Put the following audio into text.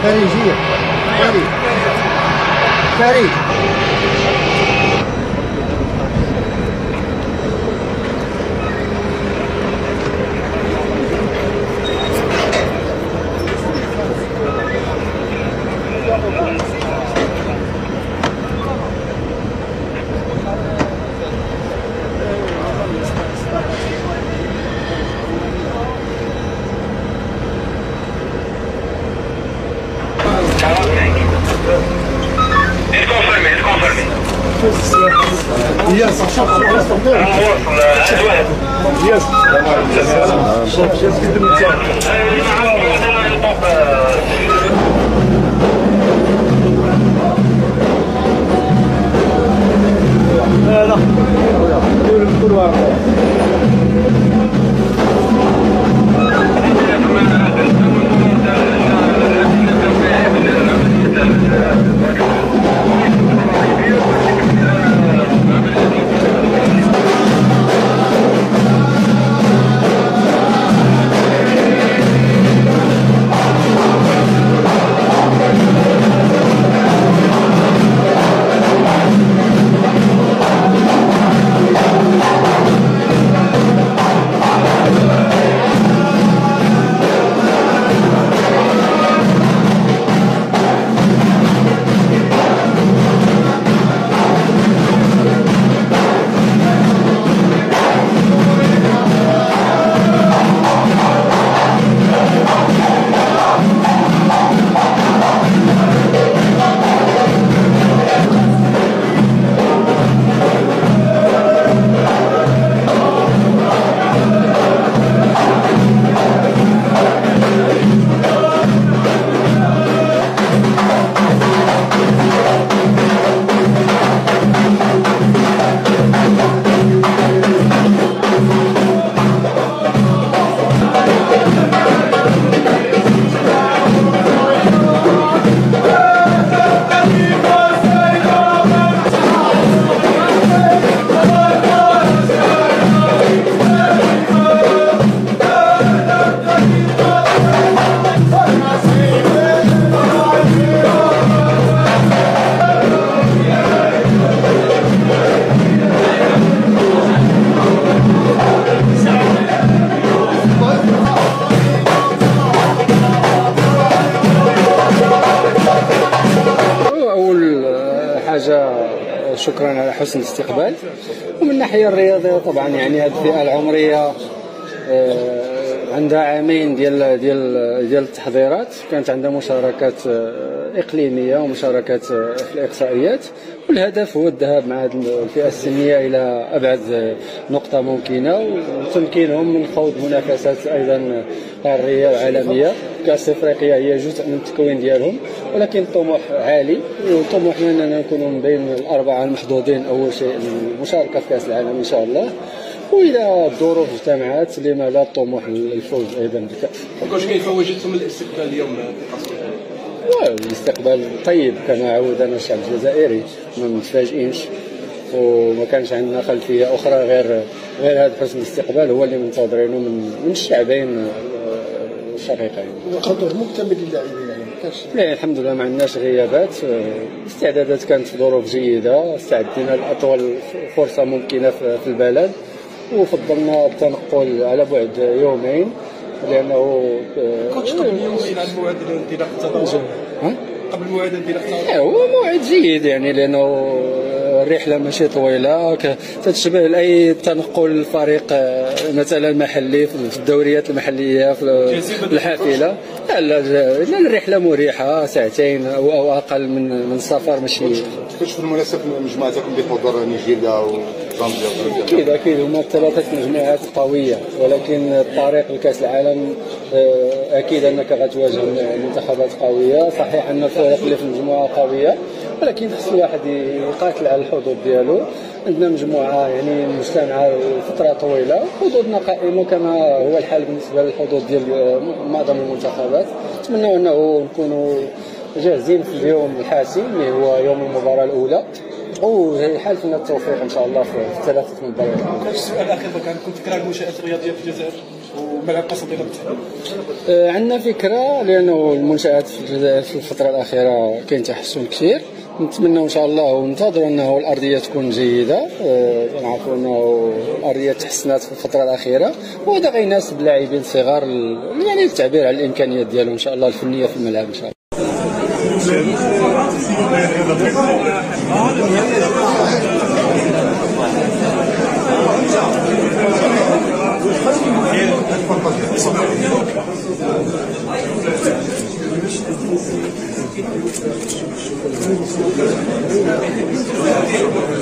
خارجية خارج Yes. شكرا على حسن الاستقبال. ومن الناحيه الرياضيه طبعا يعني هذه الفئه العمريه عندها عامين ديال التحضيرات. كانت عندها مشاركات اقليميه ومشاركات في الاقصائيات، والهدف هو الذهاب مع هذه الفئه السنيه الى ابعد نقطه ممكنه وتمكينهم من خوض منافسات ايضا قاريه وعالميه. كاس افريقيا هي جزء من التكوين ديالهم، ولكن الطموح عالي، وطموحنا اننا نكونوا من بين الاربعه المحظوظين اول شيء المشاركه في كاس العالم ان شاء الله، والى الظروف اجتمعت لما لا الطموح للفوز ايضا بالكاس. واش كيف واجهتم الاستقبال اليوم؟ الاستقبال طيب كما عودنا الشعب الجزائري، ما متفاجئينش وما كانش عندنا خلفيه اخرى غير هذا حسن الاستقبال هو اللي منتظرينه من الشعبين الشقيقين. وحضور مكتمل للاعبين يعني لا الحمد لله ما عندناش غيابات. الاستعدادات كانت في ظروف جيده، استعدينا لاطول فرصه ممكنه في البلد، وفضلنا التنقل على بعد يومين لانه كنت قبل يومين على الموعد الانطلاق التظاهر قبل موعد الانطلاق. هو موعد جيد يعني لانه الرحله ماشي طويله، تتشبه لاي تنقل الفريق مثلا محلي في الدوريات المحليه في الحافله. لا الرحله مريحه، ساعتين او اقل من السفر ماشي. كيفاش في المناسبه مجموعتكم بحضور نيجيريا وزامبيا؟ اكيد هما ثلاثه مجموعات قويه، ولكن الطريق لكاس العالم اكيد انك غتواجه منتخبات قويه. صحيح ان الفرق اللي في المجموعه قويه، ولكن خص الواحد يقاتل على الحظوظ ديالو. عندنا مجموعه يعني مجتمعه فتره طويله، حظوظنا قائمه كما هو الحال بالنسبه للحظوظ ديال معظم المنتخبات. نتمنى انه نكونوا جاهزين في اليوم الحاسم اللي هو يوم المباراه الاولى وجاي حالفنا التوفيق ان شاء الله في الثلاثه مباريات. السؤال الاخير كان كنت فكره المنشات الرياضيه في الجزائر وملعب قصدي بالتحديد. عندنا فكره لانه المنشات في الجزائر في الفتره الاخيره كاين تحسن كثير. نتمنى ان شاء الله وننتظروا انه الارضيه تكون جيده. نعرفوا انه الارضيه تحسنت في الفتره الاخيره وهذا غيناسب اللاعبين الصغار يعني التعبير على الامكانيات ديالهم ان شاء الله الفنيه في الملعب ان شاء الله. Thank you.